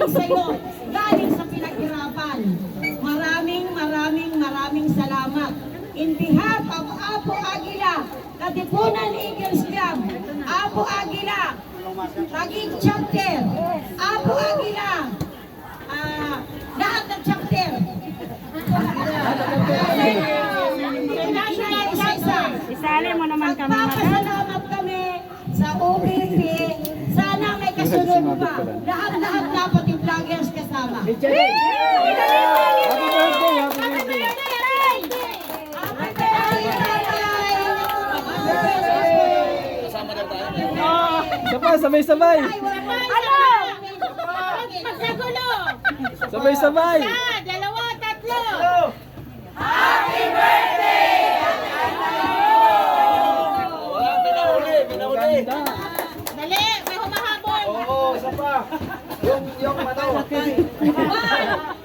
galing sa'yo, galing sa pinaghirapan. Maraming salamat. In behalf of Apo Aguila, Katipunan Eagles Club, Apo Aguila, Taguig Chapter, Apo Aguila, lahat ng chapter. Isa-isa. Isali mo naman kami. Magpapasalamat kami sa OBP. Sana may kasunod pa. Lahat dapat yung vloggers kasama. Happy birthday! Happy birthday! Sabay-sabay! Ano? Magkagulo! Sabay-sabay! Isa, dalawa, tatlo! Happy birthday! Pinahuli! Dali, may humahabol! Oo, isa pa. Yung ano.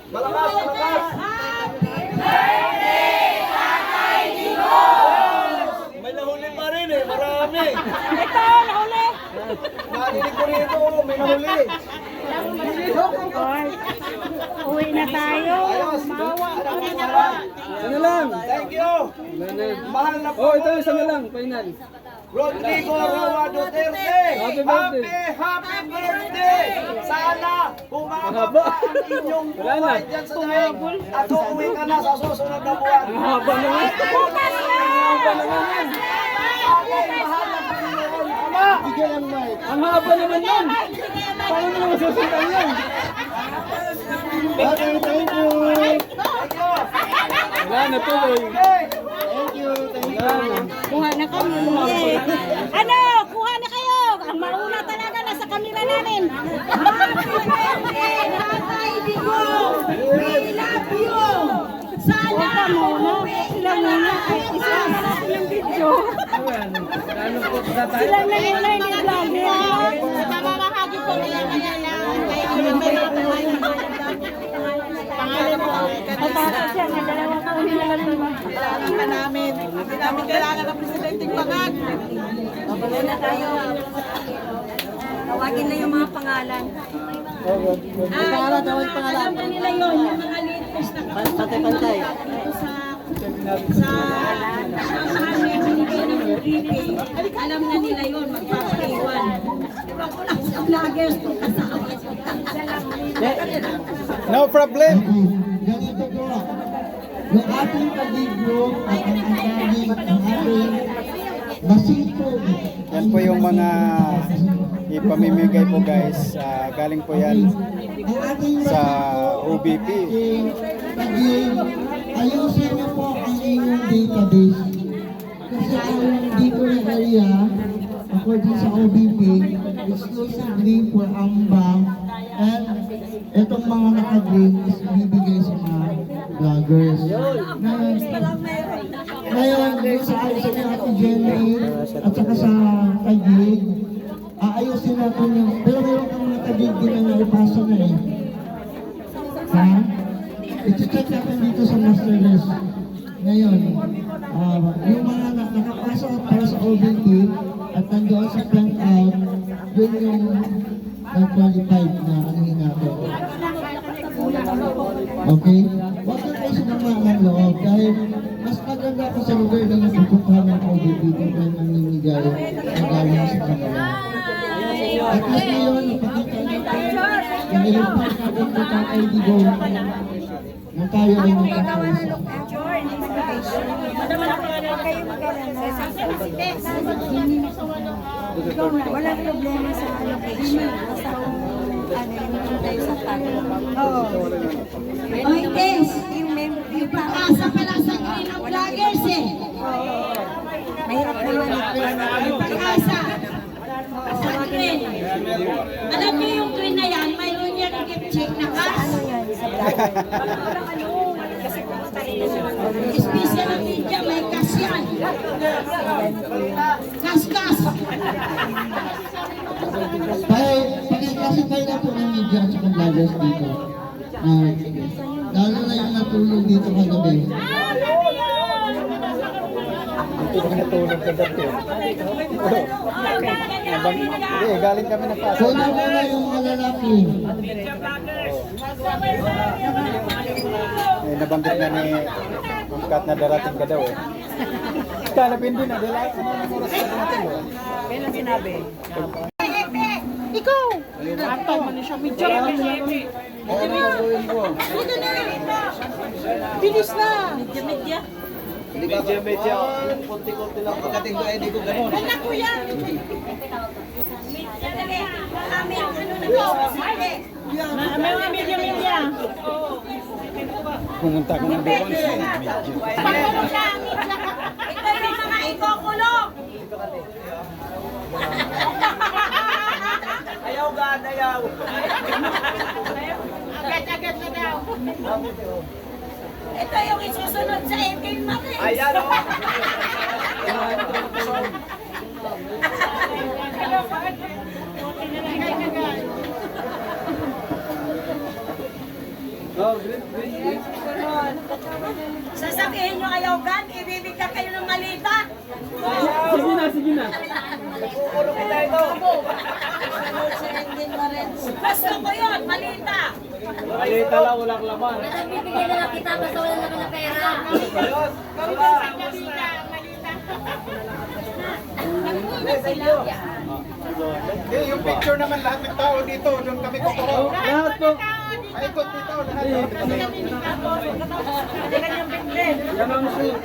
Malakas! May nahuli pa rin eh, marami. Ito, nahuli! Narinig ko rito, may nahuli. Uwi na tayo. Ano lang? Thank you. Mahal na po. Oh, ito isa na lang, final. Rodrigo Roa Duterte. Happy birthday. Happy birthday. Sana humaba pa ang inyong buhay dyan sa daig at uuwi ka na sa susunod na buwan. Ang haba naman. Ang haba naman. Aking mahal na Panginoon Ama. Ang haba naman yan. Paano mo masusundan yan? Thank you. Wala na tuloy. Thank you. Wala na. Kuha na kami. Ano? Kuha na kayo. Ang mauna talaga nasa kamera namin. Tatay Digo! We love you! Sana Muna. Sila muna. Ay, isa na natin yung video. Sila na yung vlogger. mamamahagi ko kaya Pangalan mo. Matakot siya na dalawang taon na lang naman. namin. Hindi namin kailangan ng presidenteng pangag. Pagod na tayo. Tawagin na yung mga pangalan. Alam na nila yun, yung mga leaders na Pantay-pantay. sa samahan na binigay ng UPP. Alam na nila yun, magpapaiwan. Diba ko lang sa vloggers kung kasama. No problem. Ganito po, yung ating pag-group at ang ating basito. Yan po yung mga ipamimigay po guys. Galing po yan Ang ating sa OBP. ayusin niyo po ang inyong database. Kasi ang dito na area, according sa OBP, exclusively for ambang and itong mga naka-green is bibigay sa mga vloggers. Ngayon, sa ayusin ni Ate Jenny at saka sa Taguig, aayusin natin yung, pero meron kang mga Taguig din na naipasa na eh. Ha? I-check natin dito sa master list. Ngayon, yung mga nakapasok para sa OBP at nandoon sa plant out, yun yung qualified na anuhin natin. Okay? Huwag na kayo sinama ng loob dahil mas maganda ako sa lugar na napupuntahan ng OBP kung kayo mamimigay na galing sa kanila. At least ngayon, napakita natin na ilipad natin kay Tatay Digo na tayo ay magkakaisa. Walang problema sa location. Basta yung tayo sa tayo. Oy, Tess! Yung Pag-asa pala sa green ng vloggers eh. mahirap naman yung Pag-asa. Sa green. Alam niyo yung green na yan, mayroon yan gift check na cash. Special ang media, may cash yan. Cash. Pakiklasify na po ng media at saka vloggers dito. Lalo na yung natulog dito kagabi. Dito kami natulog sa dati. Hindi, galing kami ng pasok. Kunin mo na yung mga lalaki. Nabanggit na ni Kat na darating ka daw eh. Kalapin din na, dahil anong oras ka natin eh. Kailan sinabi? Ikaw! Antay mo na siya. Medyo. Ano gagawin ko? Bilis na! Medya. Medyo, kunti-kunti lang. Pagdating ko, hindi ko ganun. Ay, naku yan! May mga medya. Pumunta ko ng Bicol. Pagkulong na! Ito yung mga ikukulong. Ayaw gan, ayaw. Agad-agad na daw. Ito yung isusunod sa April Marines. Ayan o. Sasabihin nyo ayaw gan, ibibigyan kayo ng malita. Sige na. Kukulong kita ito. Gusto ko yun, malita. Malita lang, walang laman. Bibigyan na lang kita basta wala naman na pera. Ayos. Yung picture naman lahat ng tao dito, doon kami kukulong. Lahat po. Ay, ikot dito, lahat. Yan ang shoot.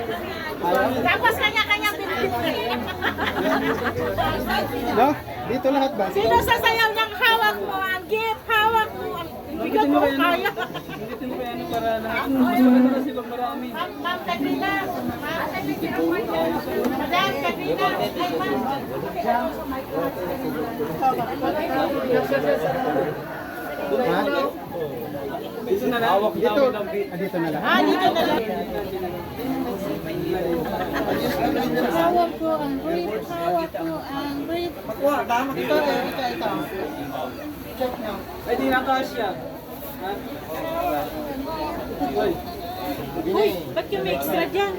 Tapos kanya-kanyang binibigyan. No? Dito lahat ba? Sino sasayaw niyang hawak mo? Ang gift, hawak mo. Bigyan mo kaya. Bigitin mo kaya ano para lahat. Mas maganda na silang marami. Ma'am Katrina. Madam Katrina. Ay, ma'am. Ha? Dito na lang. Dito. Dito na lang. Dito na lang. Hawak ko ang brief, hawak ko ang brief. Ay, di nakasya. Ha? Uy. Uy, ba't yung may extra dyan?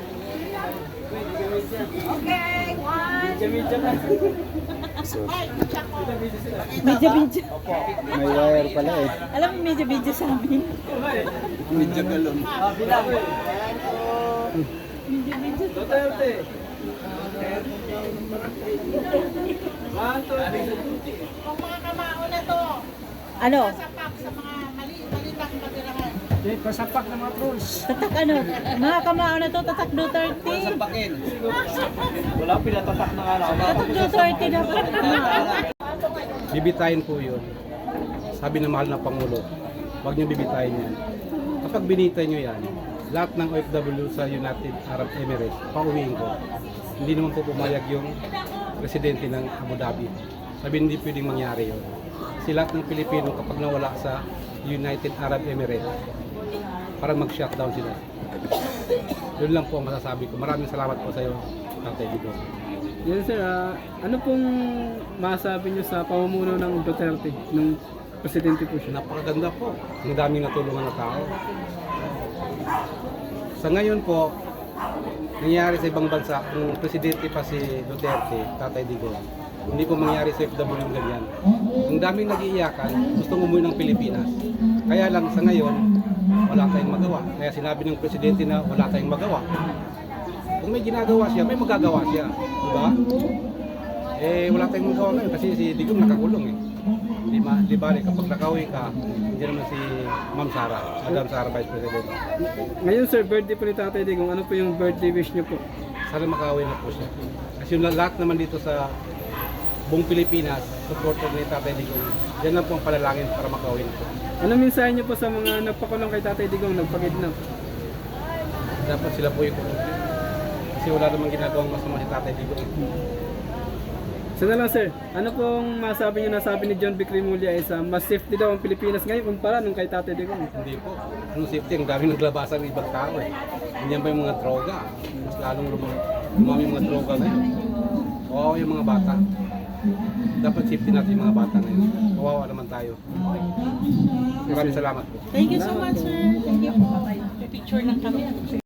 Okay, one. Medya na. Medyo. May wire pala eh. Alam mo, medyo sa amin. Medyo galon. Bilang. Duterte. Kung mga kamao na to, Ano? sapak sa mga malitang patirahan. Pasapak ng mga trolls. Tatak ano? Mga kamao na to, tatak Duterte. Wala, pinatatak na nga lang. Tatak Duterte dapat. Bibitayin po yun. Sabi ng mahal na Pangulo, huwag niyo bibitayin yan. Kapag binitay niyo yan, lahat ng OFW sa United Arab Emirates, pauwiin ko. Hindi naman po pumayag yung presidente ng Abu Dhabi. Sabi hindi pwedeng mangyari yun. Kasi lahat ng Pilipino kapag nawala sa United Arab Emirates, parang mag-shutdown sila. Yun lang po ang masasabi ko. Maraming salamat po sa iyo, Tatay Digo. Yan sir, ano pong masabi niyo sa pamumuno ng Duterte, ng presidente po siya? Napakaganda po. Ang daming natulungan na tao. Sa ngayon po, nangyayari sa ibang bansa, kung presidente pa si Duterte, Tatay Digo, hindi po mangyari sa FW ganyan. Ang daming nag-iiyakan, gustong umuwi ng Pilipinas. Kaya lang sa ngayon, wala tayong magawa. Kaya sinabi ng presidente na wala tayong magawa. Kung may ginagawa siya, may magagawa siya. Diba? Eh, wala tayong magawa ngayon kasi si Digong nakakulong eh. Di ba, kapag nakauwi ka, hindi naman si Ma'am Sara, Madam Sara, Vice President. Ngayon sir, birthday po ni Tatay Digong, ano po yung birthday wish niyo po? Sana makauwi na po siya. Kasi yung lahat naman dito sa buong Pilipinas, supporter ni Tatay Digong, yan lang po ang panalangin para makauwi na po. Ano mensahe niyo po sa mga nagpakulong kay Tatay Digong, nagpag-kidnap? Dapat sila po yung kasi wala namang ginagawang masama si Tatay Digong. Sana lang sir, ano pong masabi niyo na sabi ni John B. Cremulya is mas safety daw ang Pilipinas ngayon kumpara nung kay Tatay Digong? Hindi po. Anong safety? Ang daming naglabasan ng ibang tao eh. Ganyan pa yung mga droga. Mas lalong lumami yung mga droga ngayon. Oo, yung mga bata. Dapat safety natin yung mga bata ngayon. Kawawa naman tayo. Maraming salamat po. Thank you so much, sir. Thank you po. Picture lang kami.